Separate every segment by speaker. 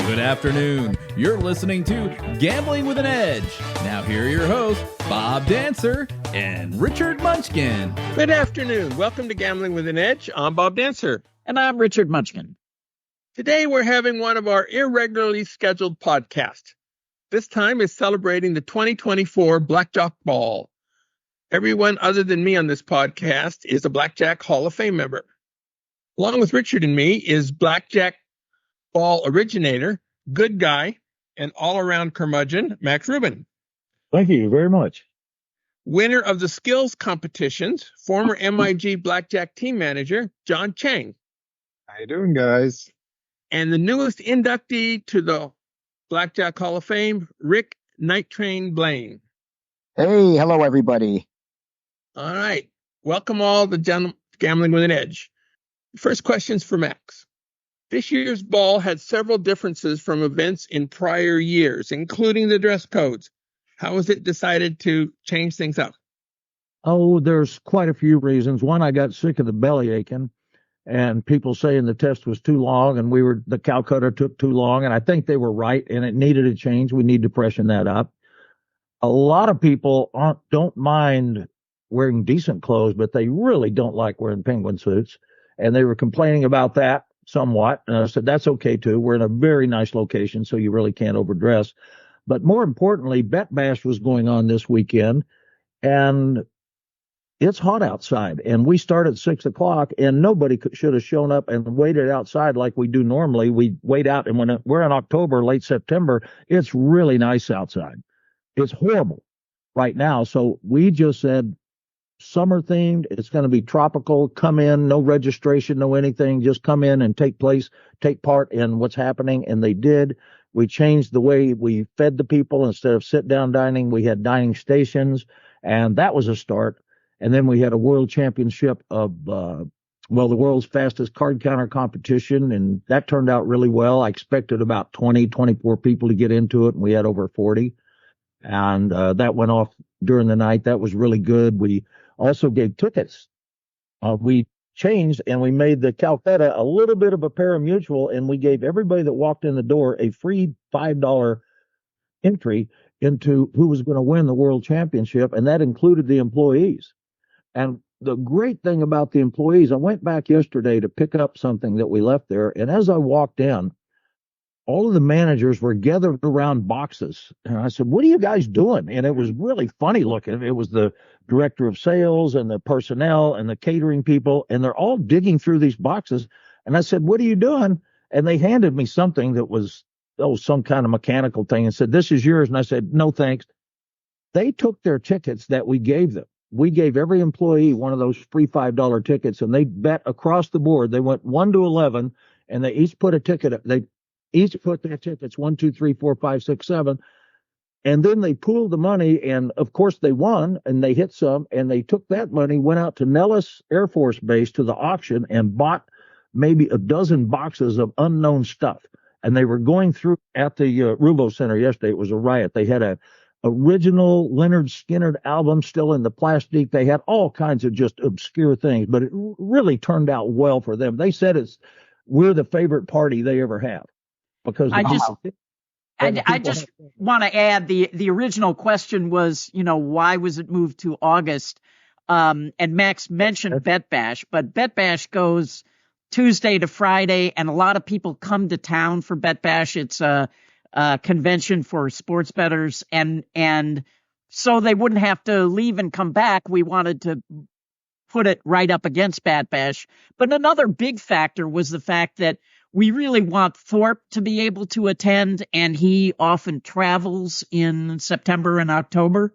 Speaker 1: Good afternoon. You're listening to Gambling with an Edge. Now here are your hosts, Bob Dancer and Richard Munchkin.
Speaker 2: Good afternoon. Welcome to Gambling with an Edge. I'm Bob Dancer.
Speaker 3: And I'm Richard Munchkin.
Speaker 2: Today we're having one of our irregularly scheduled podcasts. This time is celebrating the 2024 Blackjack Ball. Everyone other than me on this podcast is a Blackjack Hall of Fame member. Along with Richard and me is Blackjack Ball originator, good guy, and all-around curmudgeon, Max Rubin.
Speaker 4: Thank you very much.
Speaker 2: Winner of the skills competitions, former MIG Blackjack team manager, John Chang.
Speaker 5: How you doing, guys?
Speaker 2: And the newest inductee to the Blackjack Hall of Fame, Rick Night Train Blaine.
Speaker 3: Hey, hello, everybody.
Speaker 2: All right. Welcome all to Gambling with an Edge. First question's for Max. This year's ball had several differences from events in prior years, including the dress codes. How was it decided to change things up?
Speaker 4: Oh, there's quite a few reasons. One, I got sick of the belly aching and people saying the test was too long and the Calcutta took too long. And I think they were right and it needed a change. We need to freshen that up. A lot of people don't mind wearing decent clothes, but they really don't like wearing penguin suits. And they were complaining about that somewhat. And I said, that's okay too. We're in a very nice location, so you really can't overdress. But more importantly, Bet Bash was going on this weekend, and it's hot outside. And we start at 6 o'clock, and nobody should have shown up and waited outside like we do normally. We wait out, and when we're in October, late September, it's really nice outside. It's horrible right now. So we just said, summer themed, it's going to be tropical, come in, no registration, no anything, just come in and take part in what's happening. And they did. We changed the way we fed the people. Instead of sit down dining, we had dining stations, and that was a start. And then we had a world championship of the world's fastest card counter competition, and that turned out really well. I expected about 24 people to get into it, and we had over 40. And that went off during the night. That was really good. We also gave tickets. We changed and we made the Calcutta a little bit of a pari-mutuel, and we gave everybody that walked in the door a free $5 entry into who was going to win the world championship, and that included the employees. And the great thing about the employees, I went back yesterday to pick up something that we left there, and as I walked in, all of the managers were gathered around boxes. And I said, what are you guys doing? And it was really funny looking. It was the director of sales and the personnel and the catering people, and they're all digging through these boxes. And I said, what are you doing? And they handed me something that was, some kind of mechanical thing, and said, this is yours. And I said, no, thanks. They took their tickets that we gave them. We gave every employee one of those free $5 tickets, and they bet across the board. They went 1 to 11, and they each put a ticket. They each put their tickets 1, 2, 3, 4, 5, 6, 7. And then they pooled the money, and of course they won, and they hit some, and they took that money, went out to Nellis Air Force Base to the auction, and bought maybe a dozen boxes of unknown stuff. And they were going through at the Rubo Center yesterday. It was a riot. They had a original Leonard Skinner album still in the plastic. They had all kinds of just obscure things, but it really turned out well for them. They said we're the favorite party they ever have. Because
Speaker 3: I just want to add the original question was, why was it moved to August? And Max mentioned Bet Bash, but Bet Bash goes Tuesday to Friday, and a lot of people come to town for Bet Bash. It's a convention for sports bettors, and so they wouldn't have to leave and come back. We wanted to put it right up against Bet Bash. But another big factor was the fact that we really want Thorp to be able to attend, and he often travels in September and October.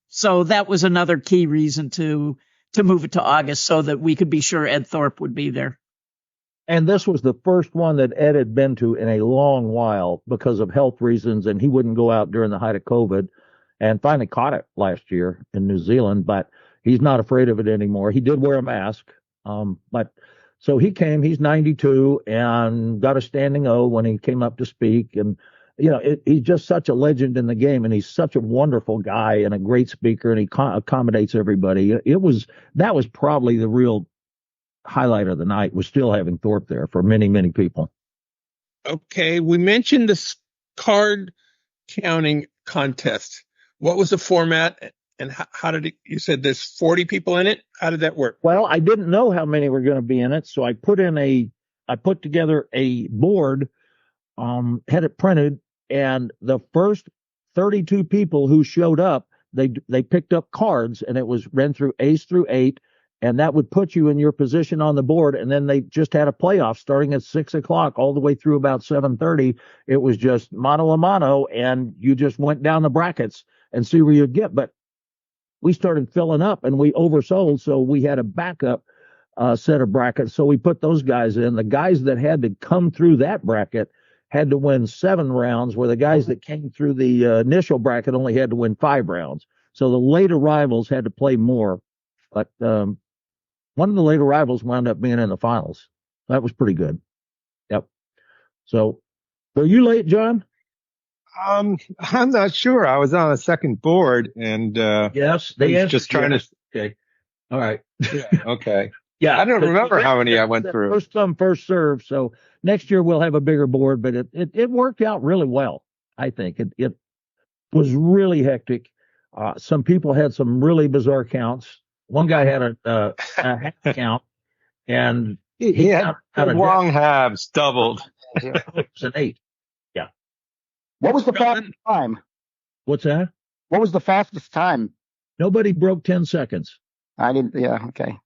Speaker 3: So that was another key reason to move it to August, so that we could be sure Ed Thorp would be there.
Speaker 4: And this was the first one that Ed had been to in a long while because of health reasons, and he wouldn't go out during the height of COVID, and finally caught it last year in New Zealand, but he's not afraid of it anymore. He did wear a mask, so he came. He's 92 and got a standing O when he came up to speak. And, he's just such a legend in the game, and he's such a wonderful guy and a great speaker, and he accommodates everybody. That was probably the real highlight of the night, was still having Thorp there for many, many people.
Speaker 2: Okay, we mentioned this card counting contest. What was the format, and how did it? You said there's 40 people in it. How did that work?
Speaker 4: Well, I didn't know how many were going to be in it, so I put together a board, had it printed, and the first 32 people who showed up, they picked up cards, and it was ran through ace through eight, and that would put you in your position on the board. And then they just had a playoff starting at 6 o'clock all the way through about 7:30. It was just mano a mano, and you just went down the brackets and see where you'd get. But we started filling up, and we oversold, so we had a backup set of brackets. So we put those guys in. The guys that had to come through that bracket had to win 7 rounds, where the guys that came through the initial bracket only had to win 5 rounds. So the late arrivals had to play more. But one of the late arrivals wound up being in the finals. That was pretty good. Yep. So were you late, John?
Speaker 5: I'm not sure. I was on a second board, and
Speaker 4: Yes,
Speaker 5: I
Speaker 4: they
Speaker 5: was
Speaker 4: answered
Speaker 5: just trying
Speaker 4: yes.
Speaker 5: to.
Speaker 4: Okay. All right.
Speaker 5: Yeah, okay.
Speaker 4: Yeah.
Speaker 5: I don't remember how many I went through.
Speaker 4: First come, first serve. So next year we'll have a bigger board, but it worked out really well. I think it was really hectic. Some people had some really bizarre counts. One guy had a half count, and
Speaker 5: He had
Speaker 4: a
Speaker 5: long halves doubled.
Speaker 4: it was an 8. Yeah.
Speaker 6: What was the fastest time?
Speaker 4: What's that?
Speaker 6: What was the fastest time?
Speaker 4: Nobody broke 10 seconds.
Speaker 6: I didn't. Yeah. Okay.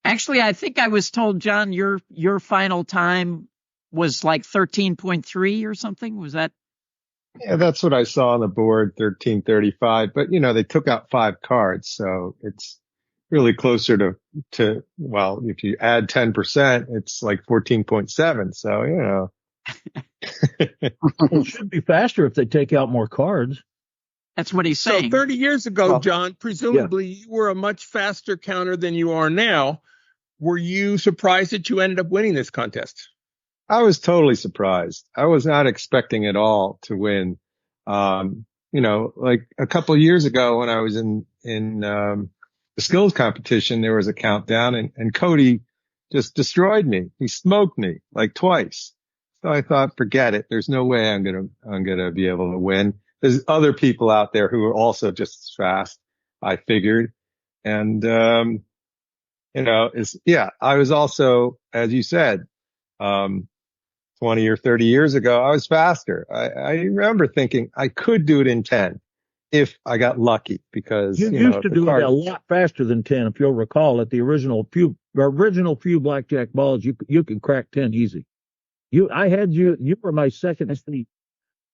Speaker 3: Actually, I think I was told, John, your final time was like 13.3 or something. Was that?
Speaker 5: Yeah, that's what I saw on the board, 13:35. But they took out 5 cards, so it's really closer to well, if you add 10%, it's like 14.7. So
Speaker 4: It should be faster if they take out more cards.
Speaker 3: That's what he's
Speaker 2: So
Speaker 3: saying.
Speaker 2: 30 years ago,
Speaker 6: Well,
Speaker 2: John, presumably you were a much faster counter than you are now. Were you surprised that you ended up winning this contest?
Speaker 5: I was totally surprised. I was not expecting at all to win. Like a couple of years ago when I was in the skills competition, there was a countdown, and Cody just destroyed me. He smoked me like twice. So I thought, forget it. There's no way I'm gonna be able to win. There's other people out there who are also just as fast, I figured. And, I was also, as you said, 20 or 30 years ago, I was faster. I remember thinking I could do it in 10 if I got lucky, because
Speaker 4: You used to do it a lot faster than 10, if you'll recall. At the original few blackjack balls, you could crack 10 easy. You were my second seat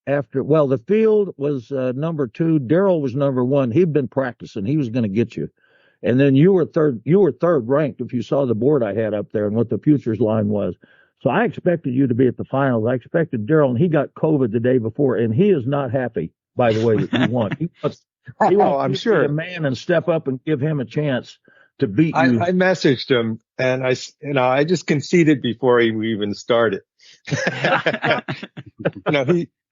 Speaker 4: after. Well, the field was number 2. Daryl was number 1. He'd been practicing. He was going to get you. And then you were third ranked, if you saw the board I had up there and what the futures line was. So I expected you to be at the finals. I expected Daryl, and he got COVID the day before, and he is not happy, by the way, that you won. He wants
Speaker 5: I'm
Speaker 4: you to
Speaker 5: sure.
Speaker 4: be a man and step up and give him a chance to beat you.
Speaker 5: I messaged him, and I just conceded before he even started.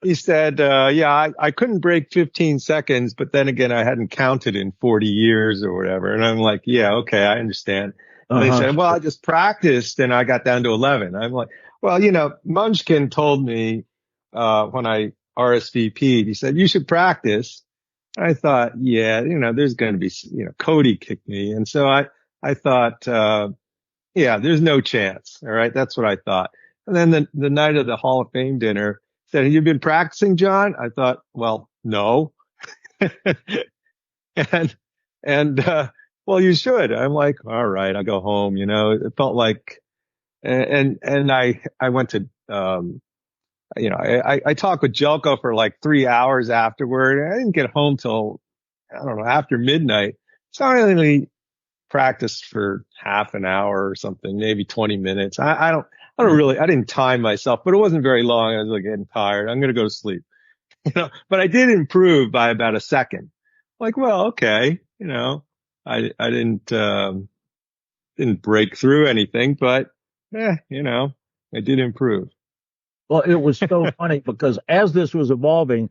Speaker 5: He said, I couldn't break 15 seconds, but then again, I hadn't counted in 40 years or whatever. And I'm like, yeah, okay, I understand. And they said, well, I just practiced and I got down to 11. I'm like, well, Munchkin told me, when I RSVP'd, he said, you should practice. I thought, yeah, there's going to be, Cody kicked me. And so I thought, there's no chance. All right. That's what I thought. And then the night of the Hall of Fame dinner said, have you been practicing, John? I thought, well, no. Well, you should. I'm like, all right, I'll go home. It felt like, and I went to, I talked with Jelko for like 3 hours afterward. I didn't get home till, I don't know, after midnight. So I only practiced for half an hour or something, maybe 20 minutes. I didn't time myself, but it wasn't very long. I was like getting tired. I'm going to go to sleep, but I did improve by about a second. Like, well, okay. I didn't break through anything, but I did improve.
Speaker 4: Well, it was so funny because as this was evolving,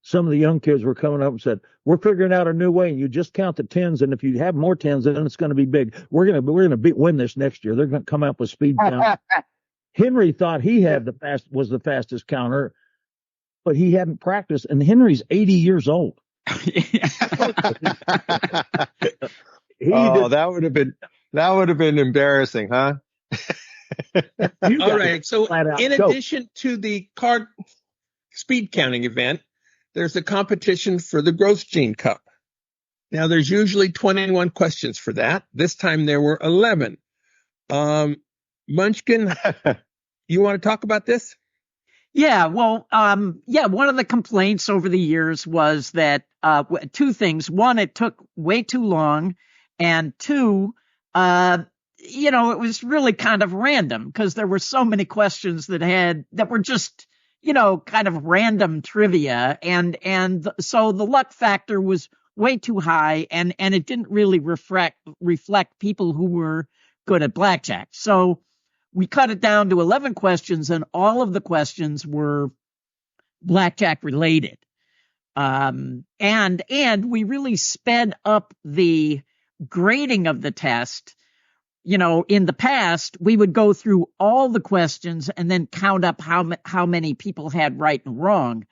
Speaker 4: some of the young kids were coming up and said, we're figuring out a new way. You just count the 10s. And if you have more 10s, then it's going to be big. We're going to win this next year. They're going to come up with speed count. Henry thought he had was the fastest counter, but he hadn't practiced, and Henry's 80 years old.
Speaker 5: That would have been embarrassing, huh?
Speaker 2: All right. So in addition to the card speed counting event, there's a competition for the Gross Gene Cup. Now there's usually 21 questions for that. This time there were 11. Munchkin, you want to talk about this?
Speaker 3: Yeah, well, one of the complaints over the years was that two things. One, it took way too long, and two, it was really kind of random because there were so many questions that were just, kind of random trivia, and so the luck factor was way too high, and it didn't really reflect people who were good at blackjack. So we cut it down to 11 questions, and all of the questions were blackjack related. And we really sped up the grading of the test. In the past, we would go through all the questions and then count up how many people had right and wrong.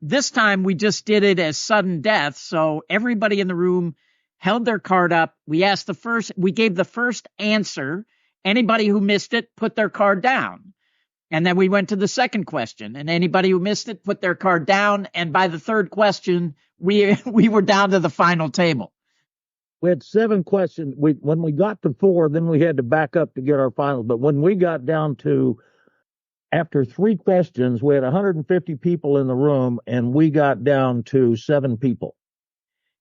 Speaker 3: This time we just did it as sudden death. So everybody in the room held their card up. We gave the first answer. Anybody who missed it put their card down. And then we went to the second question, and anybody who missed it put their card down. And by the third question, we were down to the final table.
Speaker 4: We had 7 questions. When we got to 4, then we had to back up to get our final. But when we got down to, after 3 questions, we had 150 people in the room, and we got down to 7 people.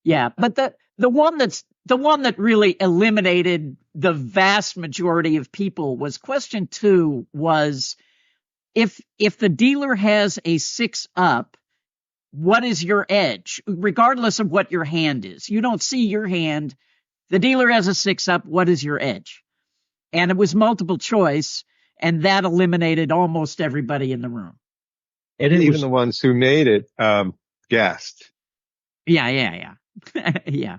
Speaker 3: Yeah, but the one that really eliminated the vast majority of people was question 2 was, if the dealer has a 6 up, what is your edge? Regardless of what your hand is. You don't see your hand. The dealer has a 6 up. What is your edge? And it was multiple choice, and that eliminated almost everybody in the room.
Speaker 5: And even the ones who made it guessed.
Speaker 3: Yeah. Yeah.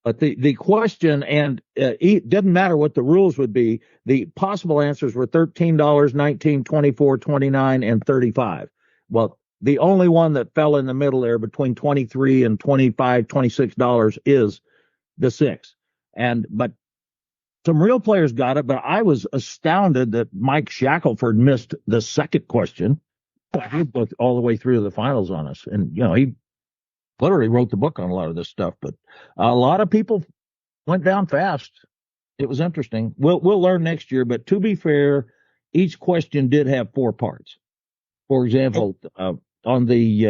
Speaker 4: But the question, and it doesn't matter what the rules would be, the possible answers were $13, $19, $24, $29, and $35. Well, the only one that fell in the middle there between $23 and $25, $26 is the 6. But some real players got it, but I was astounded that Mike Shackelford missed the second question. He booked all the way through to the finals on us. And, he literally wrote the book on a lot of this stuff, but a lot of people went down fast. It was interesting. We'll learn next year, but to be fair, each question did have 4 parts. For example, on the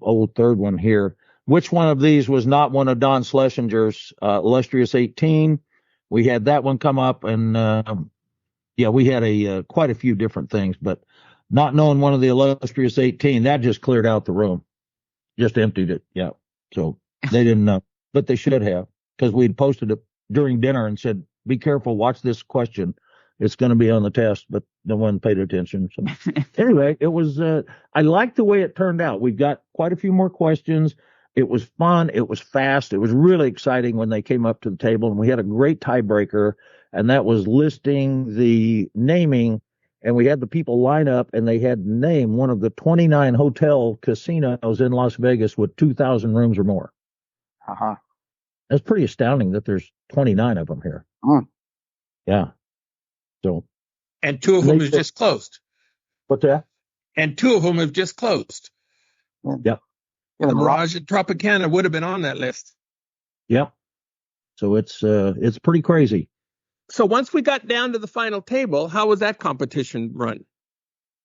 Speaker 4: old third one here, which one of these was not one of Don Schlesinger's illustrious 18? We had that one come up, and we had quite a few different things, but not knowing one of the illustrious 18, that just cleared out the room. Just emptied it. Yeah. So they didn't know, but they should have, because we'd posted it during dinner and said, be careful, watch this question. It's going to be on the test, but no one paid attention. So anyway, it was, I liked the way it turned out. We've got quite a few more questions. It was fun. It was fast. It was really exciting when they came up to the table, and we had a great tiebreaker, and that was listing the naming. And we had the people line up, and they had to name one of the 29 hotel casinos in Las Vegas with 2,000 rooms or more.
Speaker 6: Uh-huh.
Speaker 4: That's pretty astounding that there's 29 of them here. Yeah. So.
Speaker 2: And 2 of them have just closed.
Speaker 4: What's that?
Speaker 2: And 2 of them have just closed.
Speaker 4: Yep.
Speaker 2: The Mirage at Tropicana would have been on that list.
Speaker 4: Yep. So it's pretty crazy.
Speaker 2: So once we got down to the final table, how was that competition run?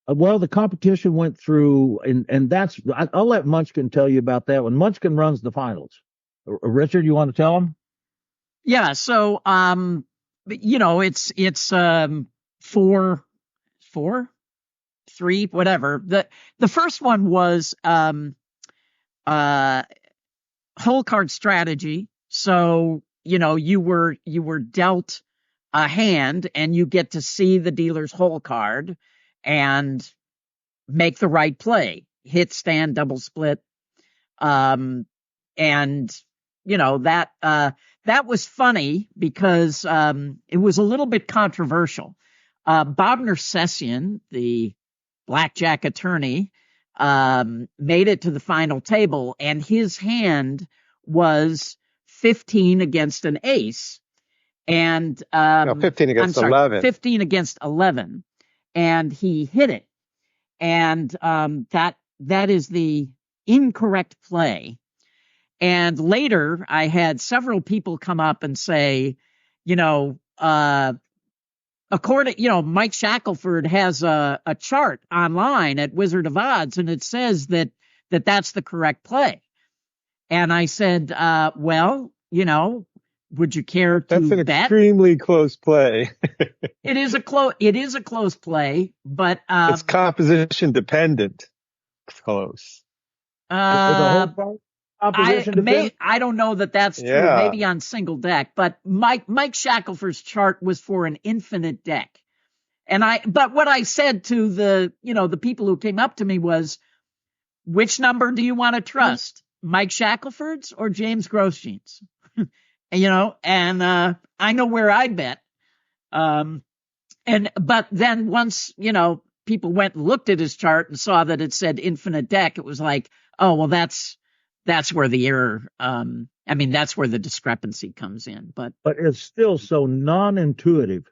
Speaker 4: Well, the competition went through, and I'll let Munchkin tell you about that one. Munchkin runs the finals. Richard, you want to tell him?
Speaker 3: Yeah. So, it's 4, 3, whatever. The first one was whole card strategy. So, you were dealt a hand, and you get to see the dealer's whole card and make the right play, hit, stand, double split. And that was funny because it was a little bit controversial. Bob Nersessian, the Blackjack attorney, made it to the final table, and his hand was 15 against an ace. And
Speaker 5: No, 15 against 11.
Speaker 3: 15 against 11, and he hit it. And that is the incorrect play. And later, I had several people come up and say, according, Mike Shackelford has a chart online at Wizard of Odds, and it says that's the correct play. And I said, would you care to bet?
Speaker 5: That's an extremely close play.
Speaker 3: It is a close play, but
Speaker 5: it's composition dependent. Close.
Speaker 3: I don't know that's true.
Speaker 5: Yeah.
Speaker 3: Maybe on single deck, but Mike Shackelford's chart was for an infinite deck. But what I said to the people who came up to me was, which number do you want to trust? Mike Shackelford's or James Grosjean's? And I know where I bet. But then once, people went and looked at his chart and saw that it said infinite deck, it was like, oh, well, that's where the error, that's where the discrepancy comes in. But
Speaker 4: it's still so non-intuitive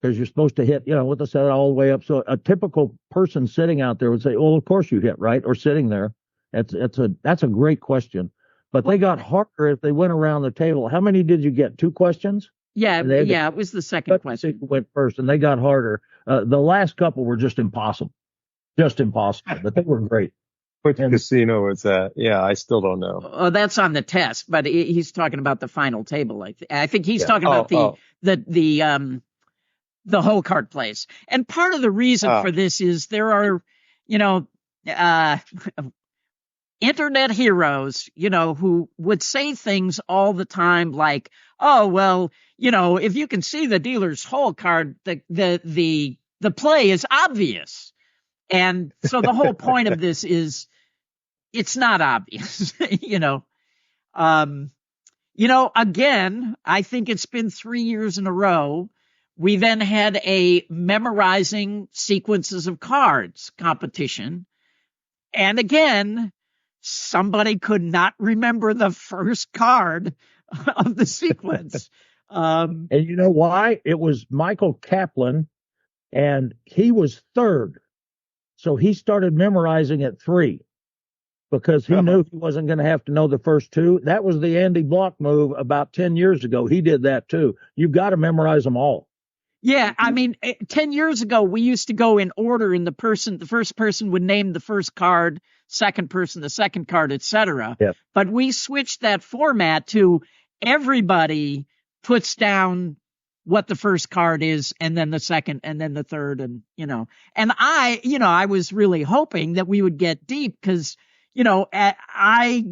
Speaker 4: because you're supposed to hit, with the set all the way up. So a typical person sitting out there would say, well, of course you hit, right? Or sitting there. That's a great question. But they got harder if they went around the table. How many did you get? 2 questions?
Speaker 3: Yeah, it was the second question.
Speaker 4: Went first, and they got harder. The last couple were just impossible. But they were great.
Speaker 5: Which casino was that? Yeah, I still don't know.
Speaker 3: Oh, that's on the test, but he's talking about the final table. I think he's talking about the hole card plays. And part of the reason for this is there are, internet heroes, who would say things all the time like, oh, well, if you can see the dealer's hole card, the play is obvious. And so the whole point of this is it's not obvious, again, I think it's been 3 years in a row. We then had a memorizing sequences of cards competition. And again, somebody could not remember the first card of the sequence.
Speaker 4: And you know why? It was Michael Kaplan, and he was third. So he started memorizing at 3 because he knew he wasn't going to have to know the first 2. That was the Andy Block move about 10 years ago. He did that too. You've got to memorize them all.
Speaker 3: Yeah, 10 years ago, we used to go in order, and the first person would name the first card, second person the second card, etc.
Speaker 4: Yeah.
Speaker 3: But we switched that format to everybody puts down what the first card is, and then the second, and then the third, and I was really hoping that we would get deep because, I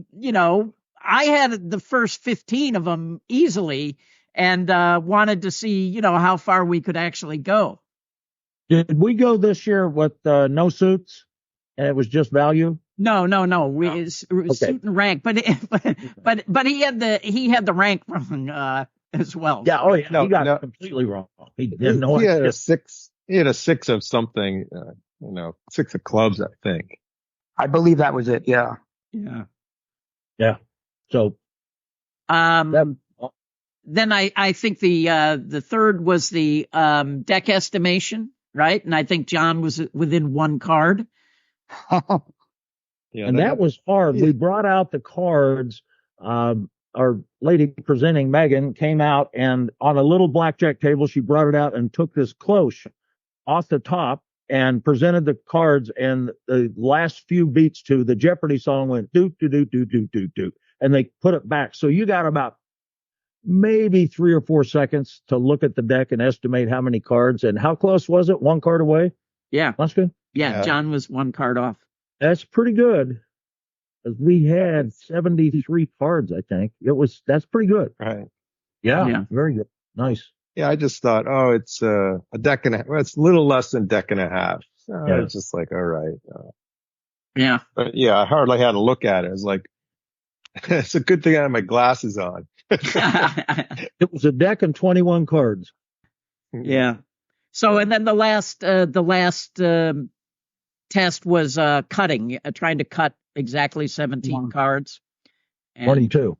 Speaker 3: had the first 15 of them easily, and wanted to see, how far we could actually go.
Speaker 4: Did we go this year with no suits, and it was just value?
Speaker 3: No. It was suit and rank, but he had the rank wrong as well.
Speaker 4: Yeah. Oh yeah. He got it completely wrong. He didn't know.
Speaker 5: He had a 6. He had a 6 of something. 6 of clubs, I think.
Speaker 6: I believe that was it. Yeah.
Speaker 4: Yeah. So.
Speaker 3: Then I think the third was the deck estimation, right? And I think John was within 1 card.
Speaker 5: Yeah,
Speaker 4: and that was hard. We brought out the cards. Our lady presenting, Megan, came out, and on a little blackjack table, she brought it out and took this cloche off the top and presented the cards. And the last few beats to the Jeopardy song went doot, doot, doot, doot, doot, doot, doot. And they put it back. So you got about maybe 3 or 4 seconds to look at the deck and estimate how many cards. And how close was it? 1 card away?
Speaker 3: Yeah.
Speaker 4: That's good.
Speaker 3: Yeah. John was 1 card off.
Speaker 4: That's pretty good. We had 73 cards, I think. That's pretty good.
Speaker 5: Right.
Speaker 4: Yeah. Very good. Nice.
Speaker 5: Yeah, I just thought, it's a deck and a half. Well, it's a little less than deck and a half. So it's just like, all right.
Speaker 3: Yeah.
Speaker 5: But yeah, I hardly had to look at it. It's like, it's a good thing I have my glasses on.
Speaker 4: It was a deck and 21 cards.
Speaker 3: Yeah. So, and then the last test was cutting, trying to cut exactly 17 cards. And,
Speaker 4: 22.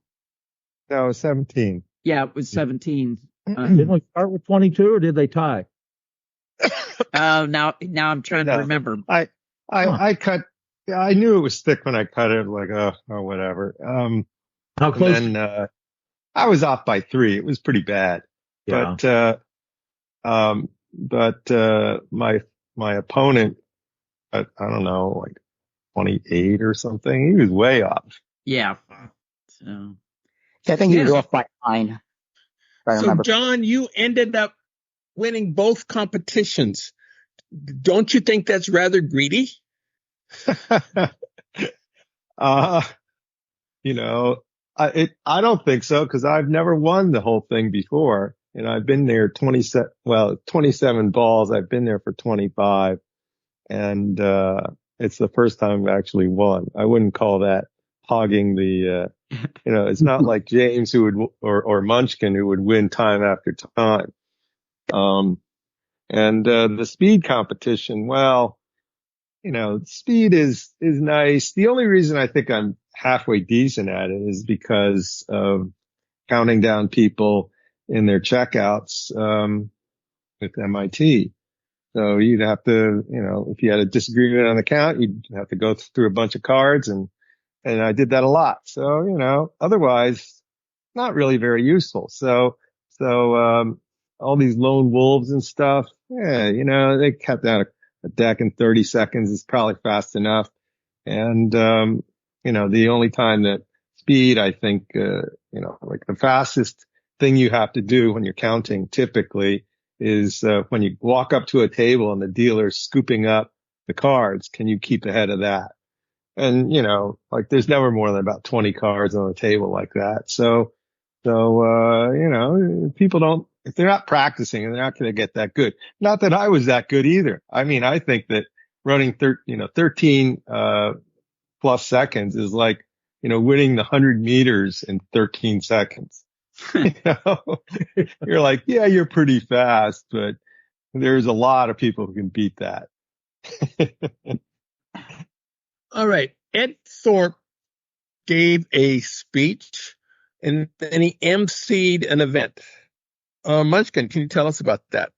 Speaker 5: No, 17.
Speaker 3: Yeah, it was 17.
Speaker 4: Didn't we start with 22 or did they tie?
Speaker 3: Now I'm trying to remember.
Speaker 5: I cut. Yeah, I knew it was thick when I cut it. Like, oh, whatever.
Speaker 4: How close?
Speaker 5: And then, I was off by 3. It was pretty bad.
Speaker 4: Yeah.
Speaker 5: But my opponent, I don't know, like 28 or something. He was way off.
Speaker 3: Yeah. So.
Speaker 6: I think he was off by 9. If I
Speaker 2: So,
Speaker 6: remember.
Speaker 2: John, you ended up winning both competitions. Don't you think that's rather greedy?
Speaker 5: You know, I don't think so because I've never won the whole thing before. And I've been there 27 balls. I've been there for 25 and, it's the first time I've actually won. I wouldn't call that hogging the, it's not like James who would, or Munchkin who would win time after time. The speed competition, well, speed is nice. The only reason I think I'm halfway decent at it is because of counting down people in their checkouts, with MIT. So you'd have to, if you had a disagreement on the count, you'd have to go through a bunch of cards and I did that a lot. So, otherwise not really very useful. So, all these lone wolves and stuff, they cut down a deck in 30 seconds is probably fast enough. And, the only time that speed, I think, like the fastest thing you have to do when you're counting typically is, when you walk up to a table and the dealer's scooping up the cards, can you keep ahead of that? And, like there's never more than about 20 cards on the table like that. So, people don't, if they're not practicing and they're not going to get that good. Not that I was that good either. I mean, I think that running 13, plus seconds is like, winning the 100 meters in 13 seconds. You're like, yeah, you're pretty fast, but there's a lot of people who can beat that.
Speaker 2: All right. Ed Thorp gave a speech and then he emceed an event. Munchkin, can you tell us about that?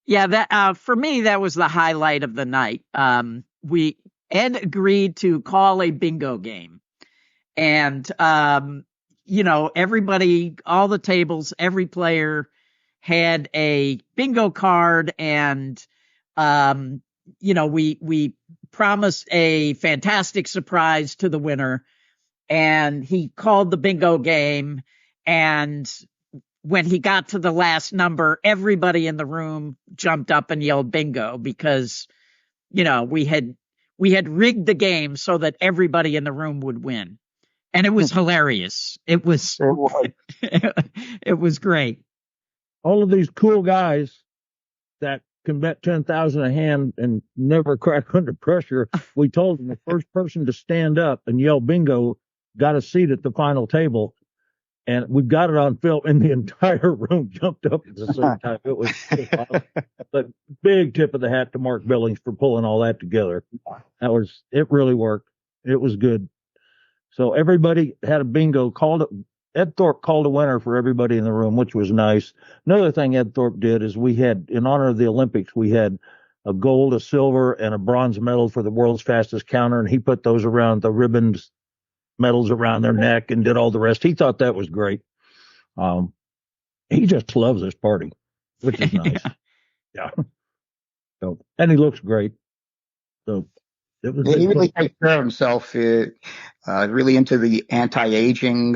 Speaker 3: Yeah, that for me that was the highlight of the night. Ed agreed to call a bingo game, and everybody, all the tables, every player had a bingo card, and we promised a fantastic surprise to the winner, and he called the bingo game, and when he got to the last number, everybody in the room jumped up and yelled bingo because, we had rigged the game so that everybody in the room would win. And it was hilarious. It was great.
Speaker 4: All of these cool guys that can bet 10,000 a hand and never crack under pressure. We told them the first person to stand up and yell bingo got a seat at the final table. And we've got it on film, and the entire room jumped up at the same time. It was but big tip of the hat to Mark Billings for pulling all that together. It really worked. It was good. So everybody had a bingo, Ed Thorp called a winner for everybody in the room, which was nice. Another thing Ed Thorp did is we had, in honor of the Olympics, we had a gold, a silver, and a bronze medal for the world's fastest counter, and he put those around the ribbons, medals around their neck, and did all the rest. He thought that was great. He just loves this party, which is nice. Yeah. So, and he looks great. So it was.
Speaker 6: He really takes care of himself. Really into the anti-aging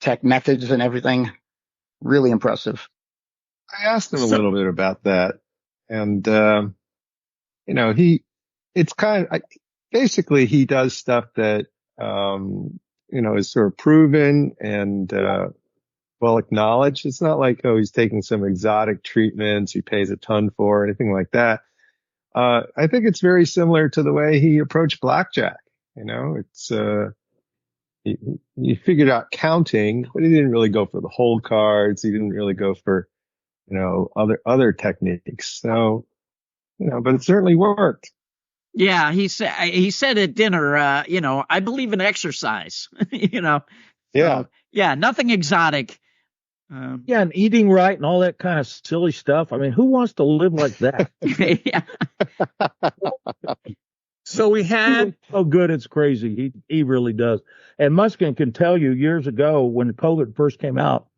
Speaker 6: tech methods and everything. Really impressive.
Speaker 5: I asked him a little bit about that, and basically he does stuff that is sort of proven and well acknowledged. It's not like he's taking some exotic treatments he pays a ton for or anything like that. I think it's very similar to the way he approached blackjack. It's he figured out counting, but he didn't really go for the hold cards. He didn't really go for other techniques. So, but it certainly worked.
Speaker 3: Yeah, he said at dinner, I believe in exercise.
Speaker 5: Yeah.
Speaker 3: So, yeah, nothing exotic.
Speaker 4: Yeah, and eating right and all that kind of silly stuff. I mean, who wants to live like that?
Speaker 3: Yeah.
Speaker 2: So we had
Speaker 4: so good, it's crazy. He really does. And Muskin can tell you years ago when COVID first came out,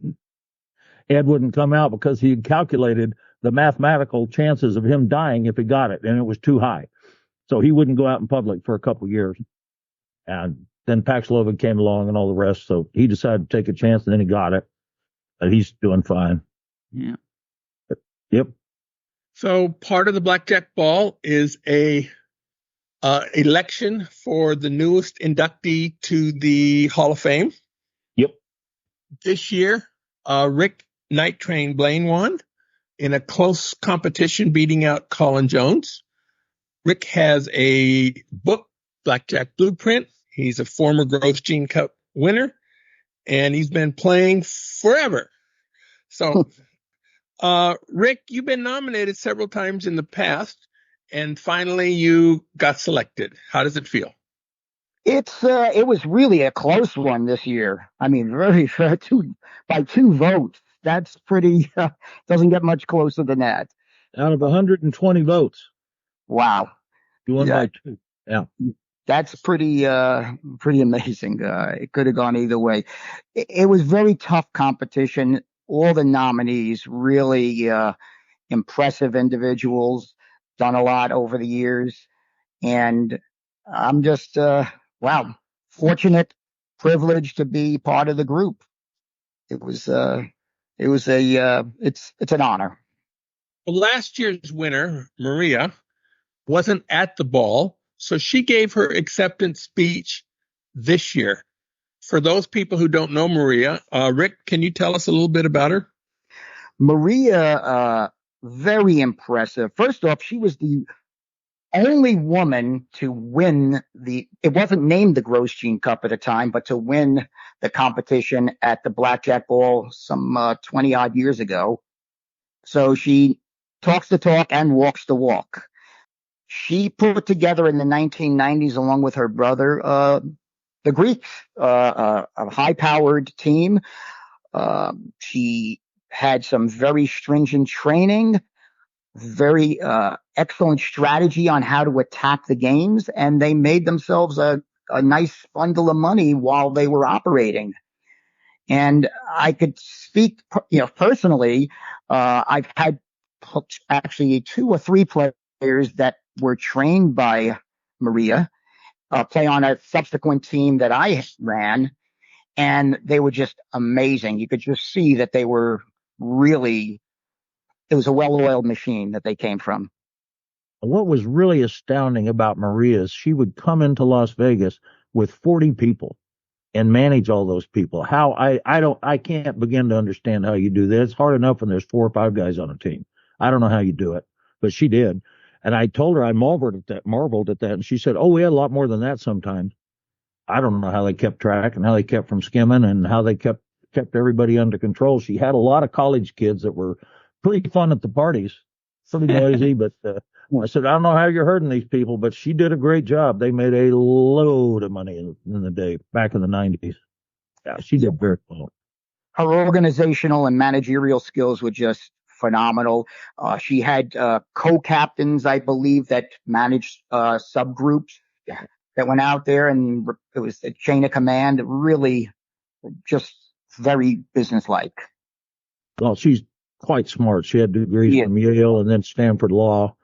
Speaker 4: Ed wouldn't come out because he had calculated the mathematical chances of him dying if he got it, and it was too high. So he wouldn't go out in public for a couple of years. And then Paxlovid came along and all the rest. So he decided to take a chance, and then he got it. And he's doing fine.
Speaker 3: Yeah.
Speaker 4: Yep.
Speaker 2: So part of the Blackjack Ball is a election for the newest inductee to the Hall of Fame.
Speaker 4: Yep.
Speaker 2: This year, Rick Night Train Blaine won in a close competition, beating out Colin Jones. Rick has a book, Blackjack Blueprint. He's a former Gross Gene Cup winner, and he's been playing forever. So, Rick, you've been nominated several times in the past, and finally you got selected. How does it feel?
Speaker 6: It was really a close one this year. I mean, really, by 2 votes. That's pretty, doesn't get much closer than that.
Speaker 4: Out of 120 votes.
Speaker 6: Wow.
Speaker 4: You won by 2. Yeah.
Speaker 6: That's pretty amazing. It could have gone either way. It was very tough competition. All the nominees, really impressive individuals, done a lot over the years. And I'm just, fortunate, privileged to be part of the group. It's an honor.
Speaker 2: Well, last year's winner, Maria, wasn't at the ball, so she gave her acceptance speech this year. For those people who don't know Maria, Rick, can you tell us a little bit about her?
Speaker 6: Maria, very impressive. First off, she was the only woman to win it wasn't named the Gross Gene Cup at the time, but to win the competition at the Blackjack Ball some 20 odd years ago. So she talks the talk and walks the walk. She put together in the 1990s, along with her brother, the Greeks, a high-powered team. She had some very stringent training, very excellent strategy on how to attack the games, and they made themselves a nice bundle of money while they were operating. And I could speak, personally. I've had actually 2 or 3 players that were trained by Maria play on a subsequent team that I ran, and they were just amazing. You could just see that they were really, it was a well-oiled machine that they came from.
Speaker 4: What was really astounding about Maria is she would come into Las Vegas with 40 people and manage all those people. How I can't begin to understand how you do that. It's hard enough when there's 4 or 5 guys on a team. I don't know how you do it, but she did. And I told her I marveled at that. And she said, "Oh, we had a lot more than that sometimes." I don't know how they kept track and how they kept from skimming and how they kept everybody under control. She had a lot of college kids that were pretty fun at the parties, pretty noisy. But I said, "I don't know how you're hurting these people," but she did a great job. They made a load of money in the day back in the 90s. Yeah, she did very well.
Speaker 6: Her organizational and managerial skills were just phenomenal. She had co-captains, I believe, that managed subgroups that went out there, and it was a chain of command. Really, just very businesslike.
Speaker 4: Well, she's quite smart. She had degrees from Yale and then Stanford Law,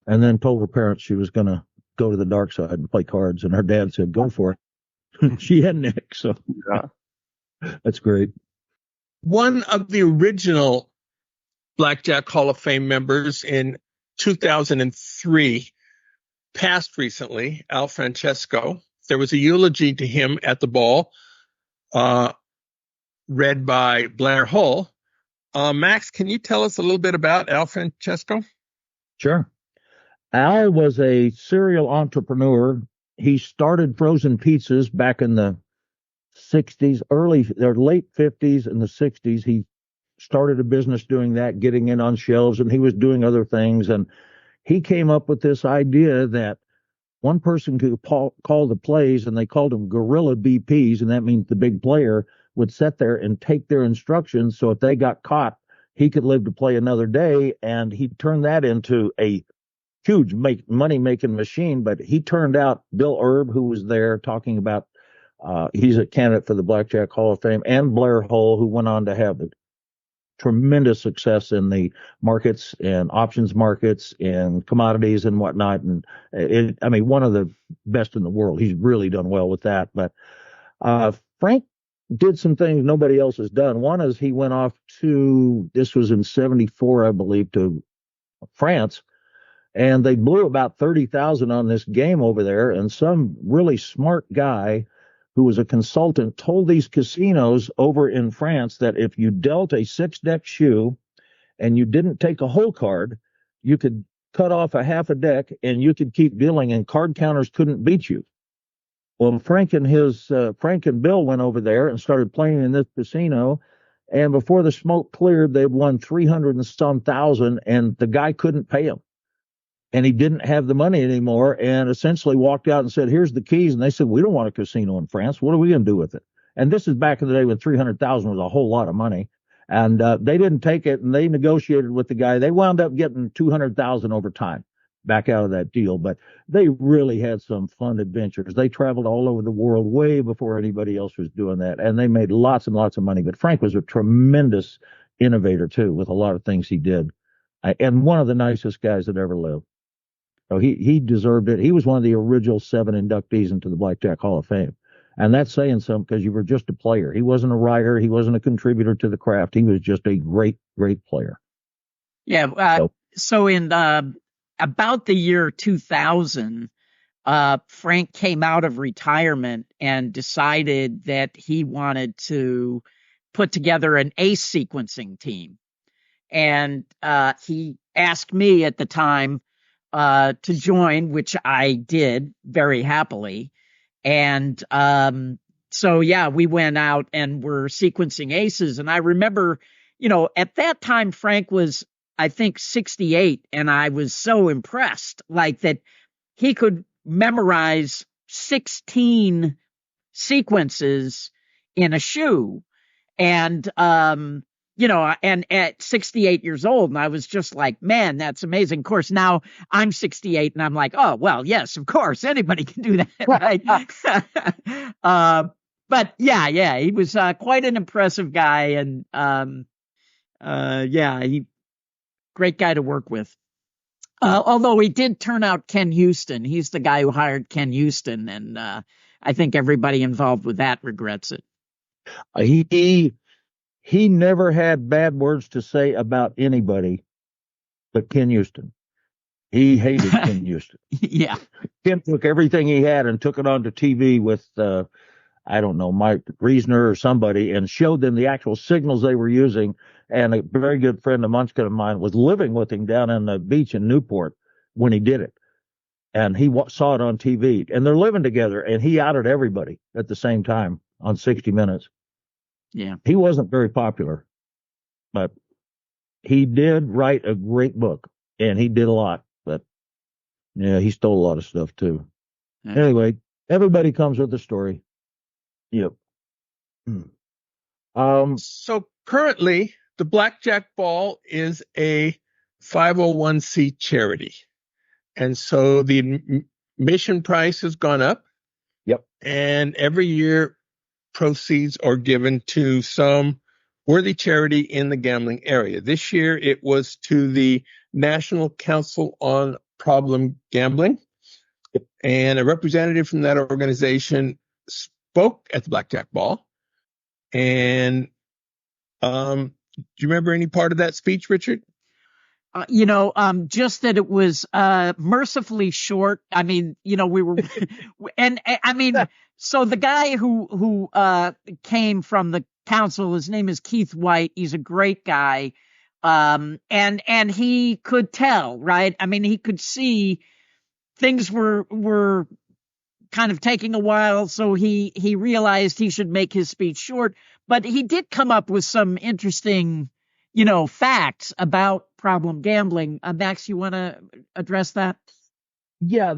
Speaker 4: and then told her parents she was going to go to the dark side and play cards. And her dad said, "Go for it." She had Nick, so that's great.
Speaker 2: One of the original Blackjack Hall of Fame members in 2003 passed recently, Al Francesco. There was a eulogy to him at the ball, read by Blair Hull. Max, can you tell us a little bit about Al Francesco?
Speaker 4: Sure. Al was a serial entrepreneur. He started frozen pizzas back in the 60s, late 50s and the 60s. He started a business doing that, getting in on shelves, and he was doing other things. And he came up with this idea that one person could call the plays, and they called them guerrilla BPs, and that means the big player would sit there and take their instructions. So if they got caught, he could live to play another day, and he turned that into a huge money-making machine. But he turned out Bill Erb, who was there talking about he's a candidate for the Blackjack Hall of Fame, and Blair Hull, who went on to have tremendous success in the markets and options markets and commodities and whatnot. And one of the best in the world. He's really done well with that. But Frank did some things nobody else has done. One is he went off to, this was in 74, I believe, to France, and they blew about 30,000 on this game over there. And some really smart guy who was a consultant told these casinos over in France that if you dealt a 6-deck shoe and you didn't take a hole card, you could cut off a half a deck and you could keep dealing, and card counters couldn't beat you. Well, Frank and Bill went over there and started playing in this casino, and before the smoke cleared, they'd won 300 and some thousand, and the guy couldn't pay him. And he didn't have the money anymore, and essentially walked out and said, here's the keys. And they said, we don't want a casino in France. What are we going to do with it? And this is back in the day when 300,000 was a whole lot of money. And they didn't take it, and they negotiated with the guy. They wound up getting 200,000 over time back out of that deal. But they really had some fun adventures. They traveled all over the world way before anybody else was doing that. And they made lots and lots of money. But Frank was a tremendous innovator, too, with a lot of things he did. And one of the nicest guys that ever lived. So he deserved it. He was one of the original 7 inductees into the Blackjack Hall of Fame. And that's saying something, because you were just a player. He wasn't a writer. He wasn't a contributor to the craft. He was just a great, great player.
Speaker 3: Yeah. So in about the year 2000, Frank came out of retirement and decided that he wanted to put together an ace sequencing team. And he asked me at the time to join, which I did very happily. And so, yeah, we went out and were sequencing aces. And I remember, at that time, Frank was, I think, 68. And I was so impressed, like, that he could memorize 16 sequences in a shoe. And, and at 68 years old, and I was just like, man, that's amazing. Of course, now I'm 68 and I'm like, oh, well, yes, of course, anybody can do that. Right? But yeah, he was quite an impressive guy. And great guy to work with. Although he did turn out Ken Houston. He's the guy who hired Ken Houston. And I think everybody involved with that regrets it.
Speaker 4: He never had bad words to say about anybody but Ken Houston. He hated Ken Houston.
Speaker 3: Yeah.
Speaker 4: Ken took everything he had and took it onto TV with, I don't know, Mike Reisner or somebody, and showed them the actual signals they were using. And a very good friend of Munchkin of mine was living with him down on the beach in Newport when he did it. And he saw it on TV. And they're living together, and he outed everybody at the same time on 60 Minutes.
Speaker 3: Yeah.
Speaker 4: He wasn't very popular, but he did write a great book, and he did a lot. But yeah, he stole a lot of stuff too. Yeah. Anyway, everybody comes with a story. Yep.
Speaker 2: So currently, the Blackjack Ball is a 501c charity. And so the admission price has gone up.
Speaker 4: Yep.
Speaker 2: And every year, proceeds are given to some worthy charity in the gambling area. This year, it was to the National Council on Problem Gambling. And a representative from that organization spoke at the Blackjack Ball. And do you remember any part of that speech, Richard?
Speaker 3: Just that it was mercifully short. I mean, we were, and I mean, so the guy who came from the council, his name is Keith White. He's a great guy, and he could tell, right? I mean, he could see things were kind of taking a while, so he realized he should make his speech short. But he did come up with some interesting facts about problem gambling. Max, you want to address that?
Speaker 4: Yeah,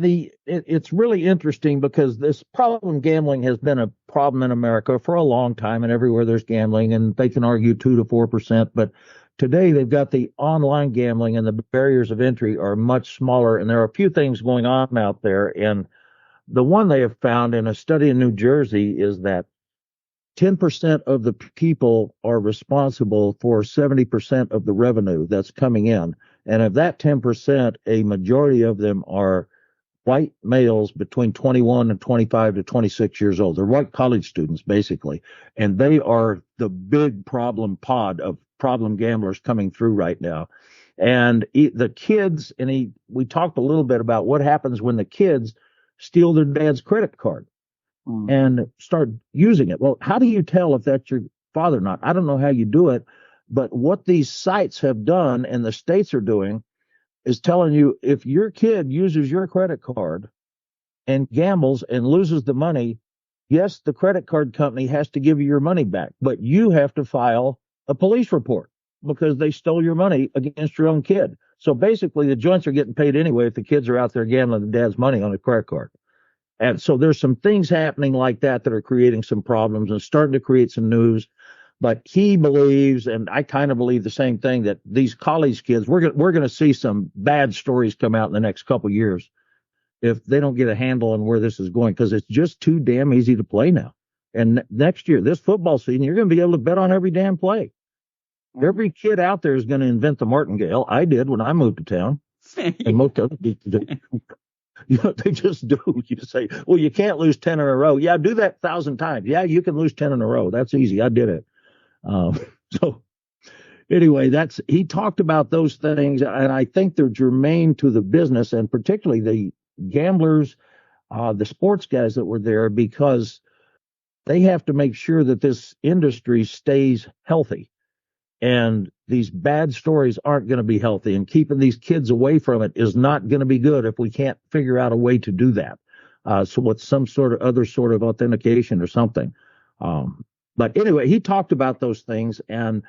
Speaker 4: it's really interesting because this problem gambling has been a problem in America for a long time, and everywhere there's gambling, and they can argue 2 to 4%, but today they've got the online gambling, and the barriers of entry are much smaller, and there are a few things going on out there. And the one they have found in a study in New Jersey is that 10% of the people are responsible for 70% of the revenue that's coming in. And of that 10%, a majority of them are white males between 21 and 25 to 26 years old. They're white college students, basically. And they are the big problem pod of problem gamblers coming through right now. And the kids, we talked a little bit about what happens when the kids steal their dad's credit card and start using it. Well, how do you tell if that's your father or not? I don't know how you do it, but what these sites have done and the states are doing is telling you if your kid uses your credit card and gambles and loses the money, yes, the credit card company has to give you your money back, but you have to file a police report because they stole your money against your own kid. So basically the joints are getting paid anyway if the kids are out there gambling the dad's money on a credit card. And so there's some things happening like that are creating some problems and starting to create some news. But he believes, and I kind of believe the same thing, that these college kids, we're going to see some bad stories come out in the next couple of years if they don't get a handle on where this is going, because it's just too damn easy to play now. And next year, this football season, you're going to be able to bet on every damn play. Every kid out there is going to invent the martingale. I did when I moved to town, and most other people do. They just do. You say, well, you can't lose 10 in a row. Yeah, do that 1,000 times. Yeah, you can lose 10 in a row. That's easy. I did it. So anyway, he talked about those things, and I think they're germane to the business, and particularly the gamblers, the sports guys that were there, because they have to make sure that this industry stays healthy. And these bad stories aren't going to be healthy, and keeping these kids away from it is not going to be good if we can't figure out a way to do that. So with some other sort of authentication or something. But anyway, he talked about those things, and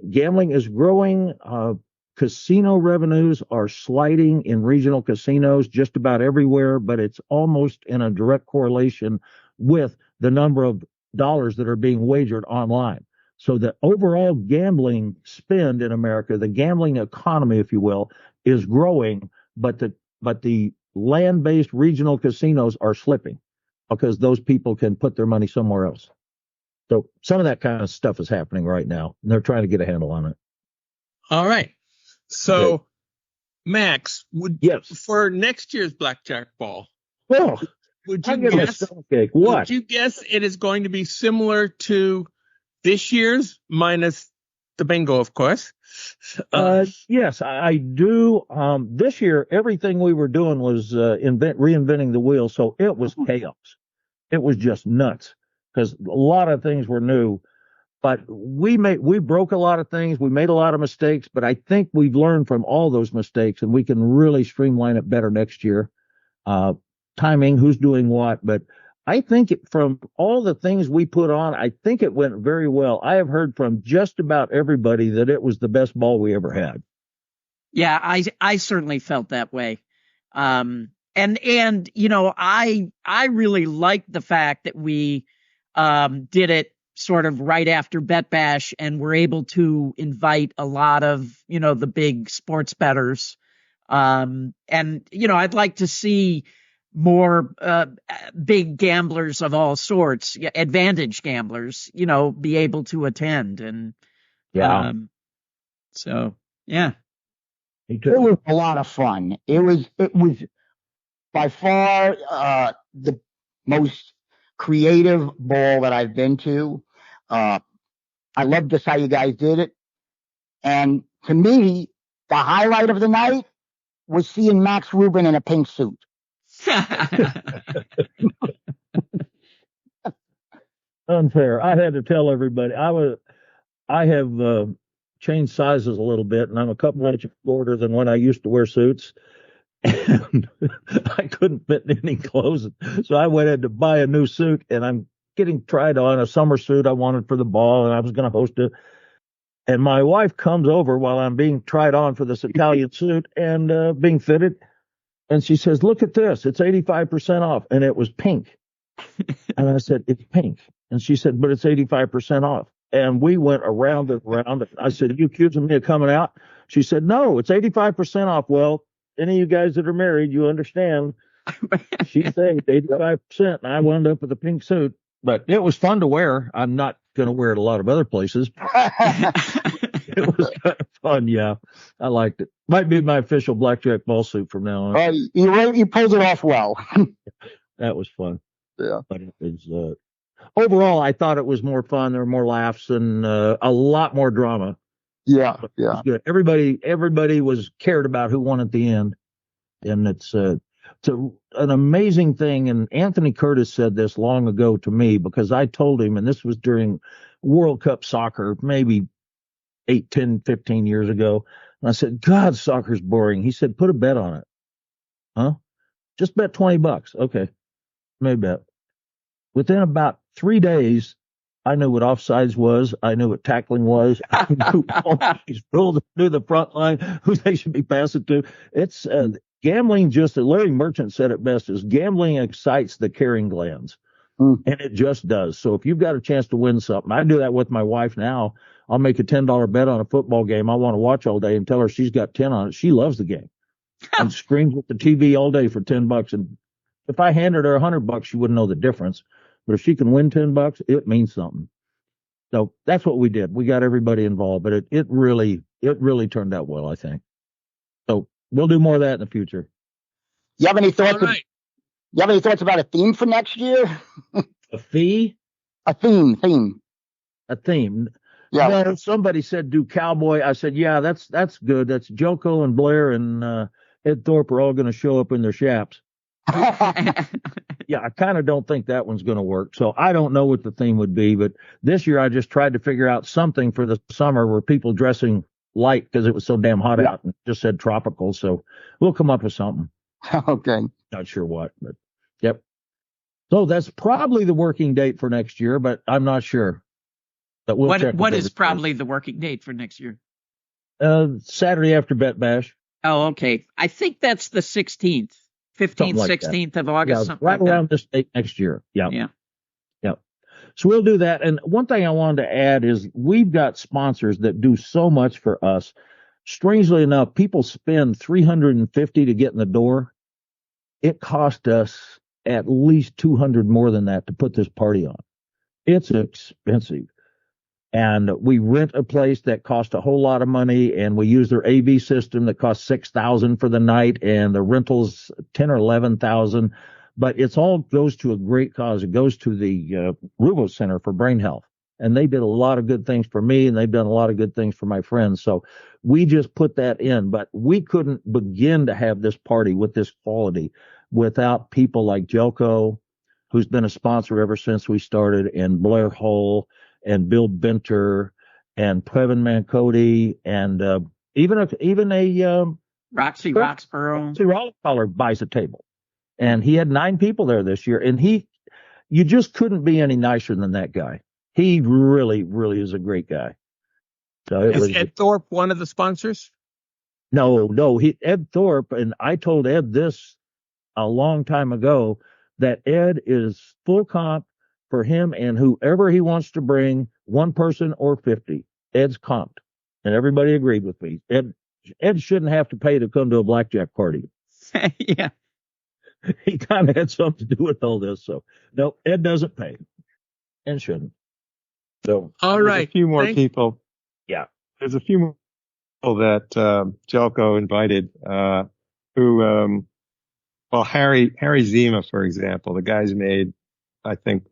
Speaker 4: gambling is growing. Casino revenues are sliding in regional casinos just about everywhere, but it's almost in a direct correlation with the number of dollars that are being wagered online. So the overall gambling spend in America, the gambling economy, if you will, is growing, but the land-based regional casinos are slipping because those people can put their money somewhere else. So some of that kind of stuff is happening right now, and they're trying to get a handle on it. All
Speaker 2: right. So, okay. Max, for next year's Blackjack Ball, would you guess it is going to be similar to this year's, minus the bingo, of course?
Speaker 4: Yes, I do. This year, everything we were doing was reinventing the wheel, so it was chaos. It was just nuts because a lot of things were new. But we broke a lot of things. We made a lot of mistakes, but I think we've learned from all those mistakes, and we can really streamline it better next year. Timing, who's doing what, but I think from all the things we put on, I think it went very well. I have heard from just about everybody that it was the best ball we ever had.
Speaker 3: Yeah, I certainly felt that way. And I really liked the fact that we did it sort of right after Bet Bash, and we're able to invite a lot of, the big sports bettors. And I'd like to see more big gamblers of all sorts, advantage gamblers, be able to attend. And so, yeah.
Speaker 6: It was a lot of fun. It was by far the most creative ball that I've been to. I love just how you guys did it. And to me, the highlight of the night was seeing Max Rubin in a pink suit.
Speaker 4: Unfair. I had to tell everybody. I have changed sizes a little bit, and I'm a couple inches shorter than when I used to wear suits. And I couldn't fit in any clothes, so I went in to buy a new suit, and I'm getting tried on a summer suit I wanted for the ball, and I was going to host And my wife comes over while I'm being tried on for this Italian suit and being fitted. And she says, look at this. It's 85% off. And it was pink. And I said, it's pink. And she said, but it's 85% off. And we went around and around. I said, are you accusing me of coming out? She said, no, it's 85% off. Well, any of you guys that are married, you understand. She saved 85%. And I wound up with a pink suit. But it was fun to wear. I'm not going to wear it a lot of other places. It was kind of fun, yeah. I liked it. Might be my official Blackjack ball suit from now on.
Speaker 6: You pulled it off well.
Speaker 4: That was fun.
Speaker 6: Yeah.
Speaker 4: But it was, overall, I thought it was more fun. There were more laughs and a lot more drama.
Speaker 6: Yeah,
Speaker 4: It was good. Everybody was cared about who won at the end. And it's an amazing thing. And Anthony Curtis said this long ago to me because I told him, and this was during World Cup soccer, maybe 8, 10, 15 years ago. And I said, God, soccer's boring. He said, put a bet on it. Huh? Just bet $20. Okay. Maybe bet. Within about 3 days, I knew what offsides was. I knew what tackling was. I knew knew the front line, who they should be passing to. It's gambling. Just Larry Merchant said it best: is gambling excites the caring glands, and it just does. So if you've got a chance to win something, I do that with my wife now. I'll make a $10 bet on a football game I want to watch all day and tell her she's got 10 on it. She loves the game and screams at the TV all day for $10. And if I handed her $100, she wouldn't know the difference. But if she can win $10, it means something. So that's what we did. We got everybody involved, but it really turned out well, I think. So we'll do more of that in the future.
Speaker 6: You have any thoughts?
Speaker 2: All right.
Speaker 6: You have any thoughts about a theme for next year?
Speaker 4: A fee?
Speaker 6: A theme.
Speaker 4: A theme.
Speaker 6: Yeah.
Speaker 4: Well, somebody said do cowboy. I said, yeah, that's good. That's Joko and Blair and Ed Thorp are all going to show up in their chaps. Yeah, I kind of don't think that one's going to work. So I don't know what the theme would be. But this year I just tried to figure out something for the summer where people dressing light because it was so damn hot out and just said tropical. So we'll come up with something.
Speaker 6: Okay.
Speaker 4: Not sure what, but yep. So that's probably the working date for next year, but I'm not sure. But we'll check.
Speaker 3: What is probably the working date for next year?
Speaker 4: Saturday after Bet Bash.
Speaker 3: Oh, okay. I think that's the 16th, 15th,
Speaker 4: Like
Speaker 3: 16th of August.
Speaker 4: Yeah,
Speaker 3: something
Speaker 4: right
Speaker 3: like
Speaker 4: around
Speaker 3: that.
Speaker 4: this date next year. Yeah.
Speaker 3: Yeah.
Speaker 4: Yeah. So we'll do that. And one thing I wanted to add is we've got sponsors that do so much for us. Strangely enough, people spend $350 to get in the door. It cost us at least $200 more than that to put this party on. It's expensive. And we rent a place that cost a whole lot of money, and we use their AV system that costs $6,000 for the night, and the rentals $10,000 or $11,000. But it's all goes to a great cause. It goes to the Rubin Center for Brain Health, and they did a lot of good things for me, and they've done a lot of good things for my friends. So we just put that in, but we couldn't begin to have this party with this quality without people like Jelko, who's been a sponsor ever since we started, and Blair Hull, and Bill Benter, and Previn Mancodi, and even a
Speaker 3: Roxy Roxborough.
Speaker 4: Roxy Rollicaller buys a table, and he had 9 people there this year, and you just couldn't be any nicer than that guy. He really, really is a great guy. So
Speaker 2: Is Ed Thorp one of the sponsors?
Speaker 4: No, Ed Thorp, and I told Ed this a long time ago that Ed is full comp for him and whoever he wants to bring, one person or 50. Ed's comped. And everybody agreed with me. Ed shouldn't have to pay to come to a blackjack party.
Speaker 3: Yeah.
Speaker 4: He kind of had something to do with all this. So, no, Ed doesn't pay and shouldn't. So,
Speaker 2: All right.
Speaker 5: A few more people.
Speaker 4: Yeah.
Speaker 5: There's a few more people that Jelko invited who, Harry Zima, for example, the guy's made, I think,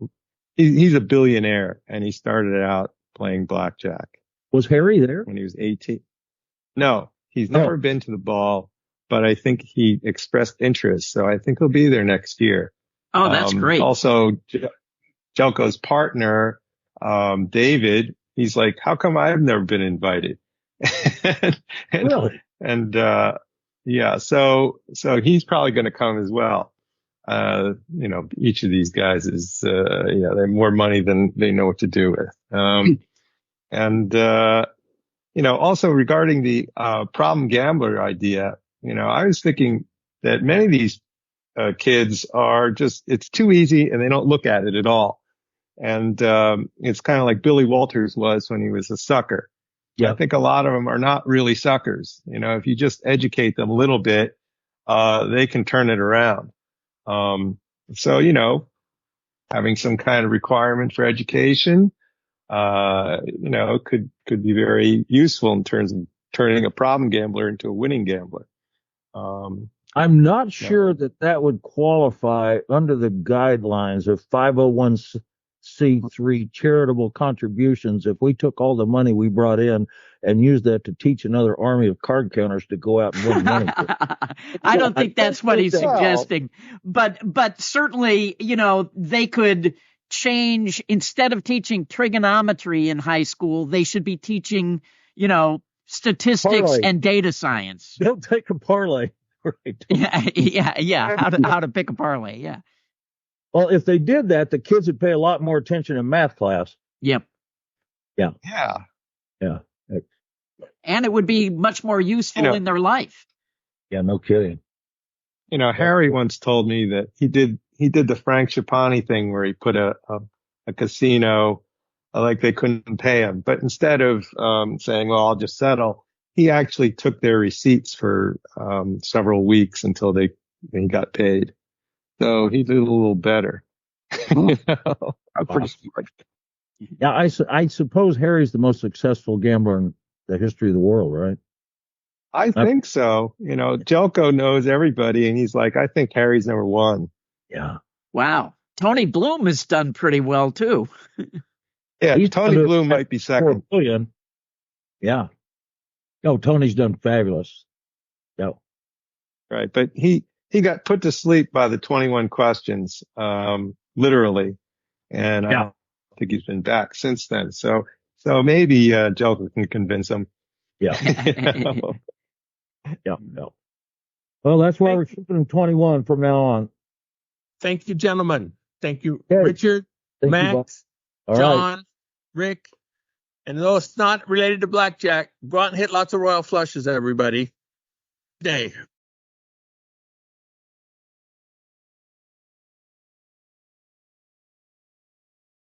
Speaker 5: he's a billionaire, and he started out playing blackjack.
Speaker 4: Was Harry there?
Speaker 5: When he was 18. No, he's never been to the ball, but I think he expressed interest, so I think he'll be there next year.
Speaker 3: Oh, that's great.
Speaker 5: Also, Jelko's partner, David, he's like, how come I've never been invited?
Speaker 4: Really?
Speaker 5: And yeah, so he's probably going to come as well. Each of these guys is, they have more money than they know what to do with. also regarding the problem gambler idea, I was thinking that many of these kids are it's too easy and they don't look at it at all. And it's kind of like Billy Walters was when he was a sucker. Yeah. I think a lot of them are not really suckers. If you just educate them a little bit, they can turn it around. So, having some kind of requirement for education, could be very useful in terms of turning a problem gambler into a winning gambler.
Speaker 4: I'm not sure that would qualify under the guidelines of 501c3 charitable contributions if we took all the money we brought in and used that to teach another army of card counters to go out and win money.
Speaker 3: I don't think that's what he's suggesting. But certainly, they could change, instead of teaching trigonometry in high school, they should be teaching, statistics parlay and data science.
Speaker 4: They'll take a parlay. Right.
Speaker 3: Yeah. How to pick a parlay. Yeah.
Speaker 4: Well, if they did that, the kids would pay a lot more attention in math class.
Speaker 3: Yep.
Speaker 4: Yeah.
Speaker 3: And it would be much more useful in their life.
Speaker 4: Yeah, no kidding.
Speaker 5: Harry once told me that he did the Frank Schipani thing where he put a casino like they couldn't pay him, but instead of saying, well, I'll just settle, he actually took their receipts for several weeks until he got paid. So he did a little better.
Speaker 6: Pretty smart.
Speaker 4: Yeah, I suppose Harry's the most successful gambler in the history of the world, right?
Speaker 5: I think so. Jelko knows everybody, and he's like, I think Harry's number one.
Speaker 4: Yeah.
Speaker 3: Wow. Tony Bloom has done pretty well, too.
Speaker 5: Yeah, Tony Bloom might be second.
Speaker 4: $4 billion. Yeah. No, Tony's done fabulous. No.
Speaker 5: Right, but he got put to sleep by the 21 questions, literally, and I don't think he's been back since then. So maybe Jelko can convince him.
Speaker 4: Yeah. Yeah. Well, that's why we're shooting him 21 from now on.
Speaker 2: Thank you, gentlemen. Thank you, Richard, Max, John, Rick. And though it's not related to Blackjack, go out and hit lots of royal flushes, everybody. Hey,